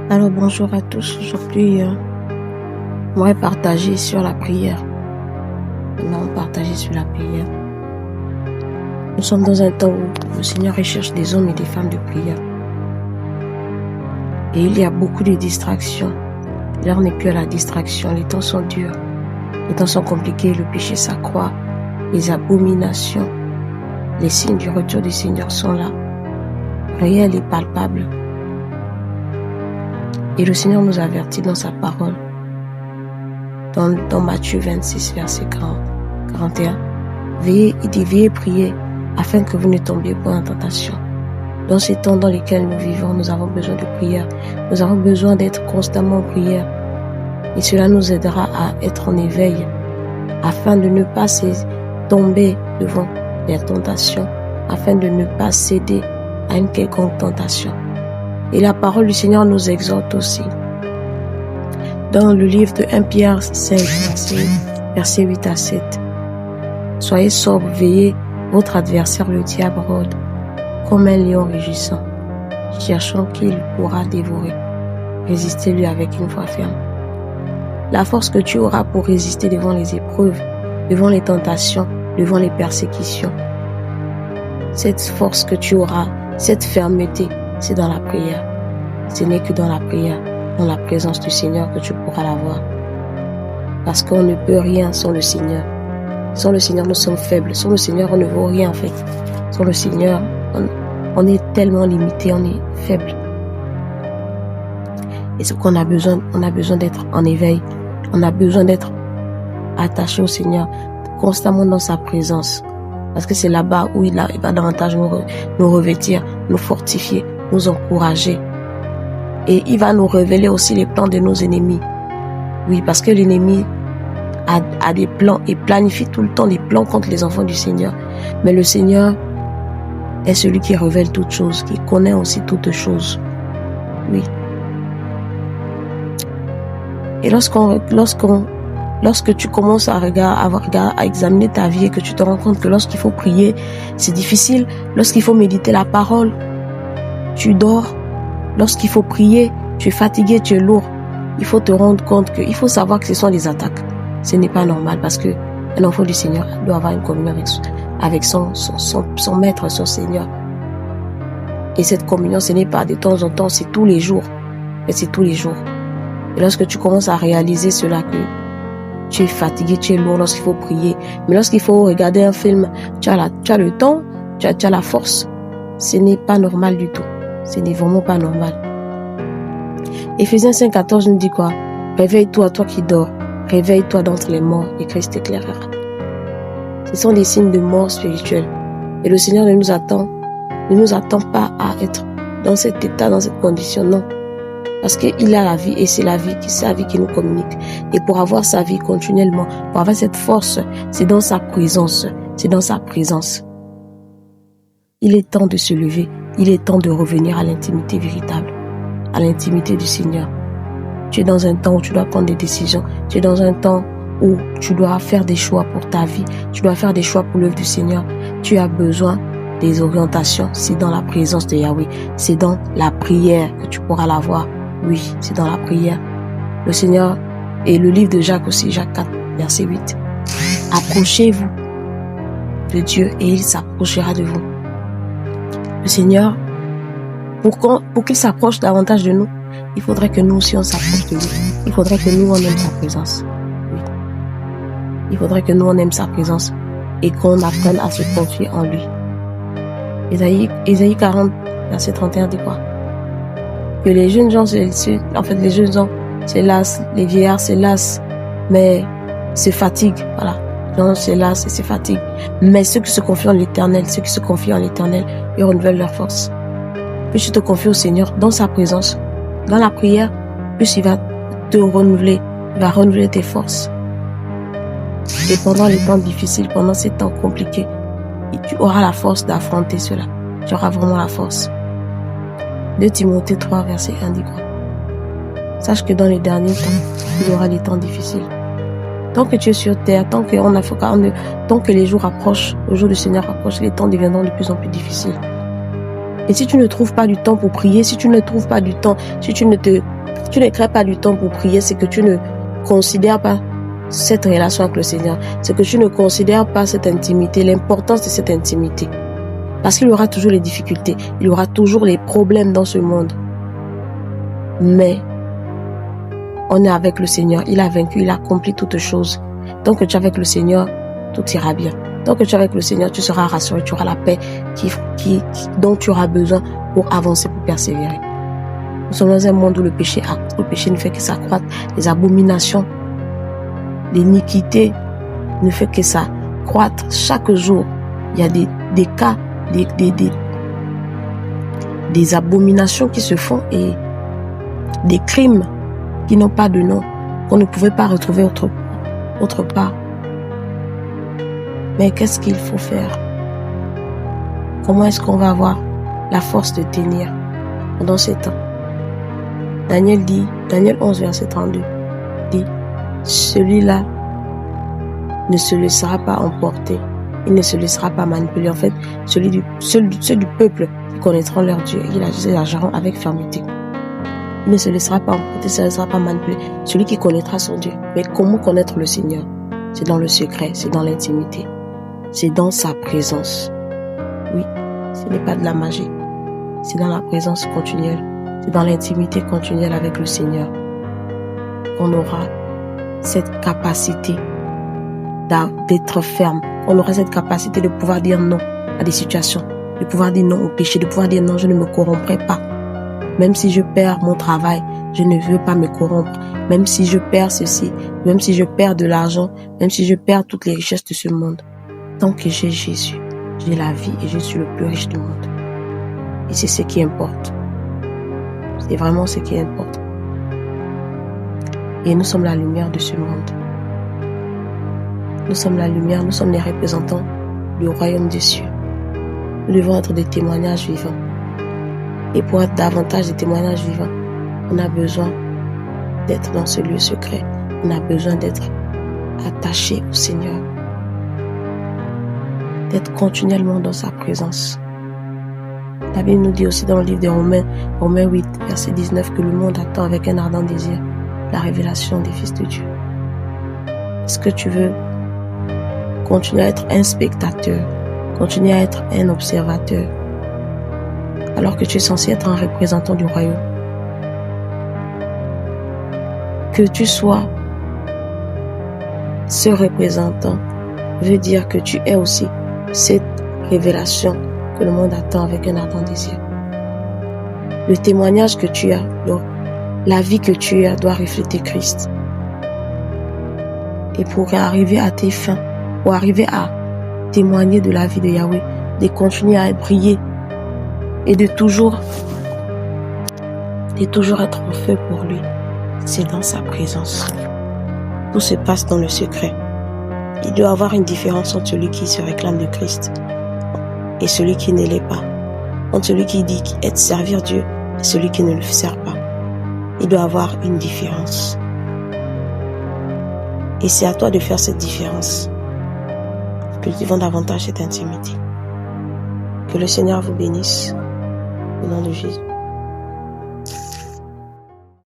Alors bonjour à tous, aujourd'hui on va partager sur la prière. Nous sommes dans un temps où le Seigneur recherche des hommes et des femmes de prière. Et il y a beaucoup de distractions. L'heure n'est plus à la distraction, les temps sont durs, les temps sont compliqués, le péché s'accroît, les abominations, les signes du retour du Seigneur sont là, réels et palpables. Et le Seigneur nous avertit dans sa parole, dans Matthieu 26, verset 41. Veillez et priez afin que vous ne tombiez pas en tentation. Dans ces temps dans lesquels nous vivons, nous avons besoin de prière. Nous avons besoin d'être constamment en prière. Et cela nous aidera à être en éveil afin de ne pas tomber devant les tentations, afin de ne pas céder à une quelconque tentation. Et la parole du Seigneur nous exhorte aussi. Dans le livre de 1 Pierre 5, versets 8 à 7. Soyez sobres, veillez, votre adversaire le diable rôde, comme un lion rugissant, cherchant qu'il pourra dévorer. Résistez-lui avec une foi ferme. La force que tu auras pour résister devant les épreuves, devant les tentations, devant les persécutions, cette force que tu auras, cette fermeté, c'est dans la prière. Ce n'est que dans la prière, dans la présence du Seigneur que tu pourras l'avoir. Parce qu'on ne peut rien sans le Seigneur. Sans le Seigneur, nous sommes faibles. Sans le Seigneur, on ne vaut rien en fait. Sans le Seigneur, on est tellement limité, on est faible. Et ce qu'on a besoin, on a besoin d'être en éveil. On a besoin d'être attaché au Seigneur, constamment dans sa présence. Parce que c'est là-bas où il va davantage nous revêtir, nous fortifier, nous encourager. Et il va nous révéler aussi les plans de nos ennemis. Oui, parce que l'ennemi a des plans et planifie tout le temps des plans contre les enfants du Seigneur. Mais le Seigneur est celui qui révèle toutes choses, qui connaît aussi toutes choses. Oui. Et lorsque tu commences à examiner ta vie et que tu te rends compte que lorsqu'il faut prier, c'est difficile. Lorsqu'il faut méditer la parole, tu dors. Lorsqu'il faut prier, tu es fatigué, tu es lourd. Il faut te rendre compte il faut savoir que ce sont des attaques. Ce n'est pas normal parce que un enfant du Seigneur doit avoir une communion avec son maître, son Seigneur. Et cette communion, ce n'est pas de temps en temps, c'est tous les jours. Et c'est tous les jours. Et lorsque tu commences à réaliser cela, que tu es fatigué, tu es lourd lorsqu'il faut prier. Mais lorsqu'il faut regarder un film, tu as le temps, tu as la force. Ce n'est pas normal du tout. Ce n'est vraiment pas normal. Éphésiens 5,14 nous dit quoi? Réveille-toi, toi qui dors. Réveille-toi d'entre les morts et Christ t'éclairera. Ce sont des signes de mort spirituelle. Et le Seigneur ne nous attend pas à être dans cet état, dans cette condition, non. Parce qu'il a la vie et c'est sa vie qui nous communique. Et pour avoir sa vie continuellement, pour avoir cette force, c'est dans sa présence. C'est dans sa présence. Il est temps de se lever. Il est temps de revenir à l'intimité véritable, à l'intimité du Seigneur. Tu es dans un temps où tu dois prendre des décisions. Tu es dans un temps où tu dois faire des choix pour ta vie. Tu dois faire des choix pour l'œuvre du Seigneur. Tu as besoin des orientations. C'est dans la présence de Yahweh. C'est dans la prière que tu pourras l'avoir. Oui, c'est dans la prière. Le Seigneur, et le livre de Jacques aussi, Jacques 4, verset 8. Approchez-vous de Dieu et il s'approchera de vous. Le Seigneur, pour qu'il s'approche davantage de nous, il faudrait que nous aussi on s'approche de lui. Il faudrait que nous on aime sa présence. Oui. Il faudrait que nous on aime sa présence et qu'on apprenne à se confier en lui. Ésaïe 40, verset 31 dit quoi? Que les jeunes gens les jeunes gens se lassent, les vieillards se lassent, mais se fatiguent. Voilà. Les gens se lassent et se fatiguent. Mais ceux qui se confient en l'Éternel, ils renouvellent leur force. Plus tu te confies au Seigneur dans sa présence, dans la prière, plus il va te renouveler, il va renouveler tes forces. Et pendant les temps difficiles, pendant ces temps compliqués, tu auras la force d'affronter cela. Tu auras vraiment la force. 2 Timothée 3, verset 1 dit quoi? Sache que dans les derniers temps, il y aura des temps difficiles. Tant que tu es sur terre, tant que les jours approchent, le jour du Seigneur approche, les temps deviendront de plus en plus difficiles. Et si tu ne trouves pas du temps pour prier, si tu ne trouves pas du temps, si tu ne crées pas du temps pour prier, c'est que tu ne considères pas cette relation avec le Seigneur. C'est que tu ne considères pas cette intimité, l'importance de cette intimité. Parce qu'il y aura toujours les difficultés, il y aura toujours les problèmes dans ce monde. Mais on est avec le Seigneur, il a vaincu, il a accompli toutes choses. Tant que tu es avec le Seigneur, tout ira bien. Tant que tu es avec le Seigneur, tu seras rassuré, tu auras la paix dont tu auras besoin pour avancer, pour persévérer. Nous sommes dans un monde où le péché ne fait que s'accroître. Les abominations, l'iniquité ne fait que s'accroître. Chaque jour, il y a des cas, des abominations qui se font et des crimes qui n'ont pas de nom, qu'on ne pouvait pas retrouver autre part. Mais qu'est-ce qu'il faut faire? Comment est-ce qu'on va avoir la force de tenir pendant ces temps? Daniel 11 verset 32 dit, celui-là ne se laissera pas emporter, il ne se laissera pas manipuler. En fait, ceux du peuple qui connaîtront leur Dieu, ils agiront avec fermeté. Il ne se laissera pas emporter, il ne se laissera pas manipuler. Celui qui connaîtra son Dieu. Mais comment connaître le Seigneur? C'est dans le secret, c'est dans l'intimité. C'est dans sa présence. Oui, ce n'est pas de la magie. C'est dans la présence continuelle. C'est dans l'intimité continuelle avec le Seigneur qu'on aura cette capacité d'être ferme. On aura cette capacité de pouvoir dire non à des situations, de pouvoir dire non au péché, de pouvoir dire non, je ne me corromprai pas. Même si je perds mon travail, je ne veux pas me corrompre. Même si je perds ceci, même si je perds de l'argent, même si je perds toutes les richesses de ce monde. Tant que j'ai Jésus, j'ai la vie et je suis le plus riche du monde. Et c'est ce qui importe. C'est vraiment ce qui importe. Et nous sommes la lumière de ce monde. Nous sommes la lumière, nous sommes les représentants du royaume des cieux. Nous devons être des témoignages vivants. Et pour être davantage des témoignages vivants, on a besoin d'être dans ce lieu secret. On a besoin d'être attaché au Seigneur. D'être continuellement dans sa présence. La Bible nous dit aussi dans le livre de Romains 8, verset 19, que le monde attend avec un ardent désir la révélation des fils de Dieu. Est-ce que tu veux continuer à être un spectateur, continuer à être un observateur, alors que tu es censé être un représentant du royaume? Que tu sois ce représentant veut dire que tu es aussi cette révélation que le monde attend avec un ardent désir. Le témoignage que tu as, la vie que tu as doit refléter Christ. Et pour arriver à tes fins, pour arriver à témoigner de la vie de Yahweh, de continuer à briller et de toujours être en feu pour lui, c'est dans sa présence. Tout se passe dans le secret. Il doit y avoir une différence entre celui qui se réclame de Christ et celui qui ne l'est pas. Entre celui qui dit être servir Dieu et celui qui ne le sert pas. Il doit y avoir une différence. Et c'est à toi de faire cette différence. Cultivons davantage cette intimité. Que le Seigneur vous bénisse. Au nom de Jésus.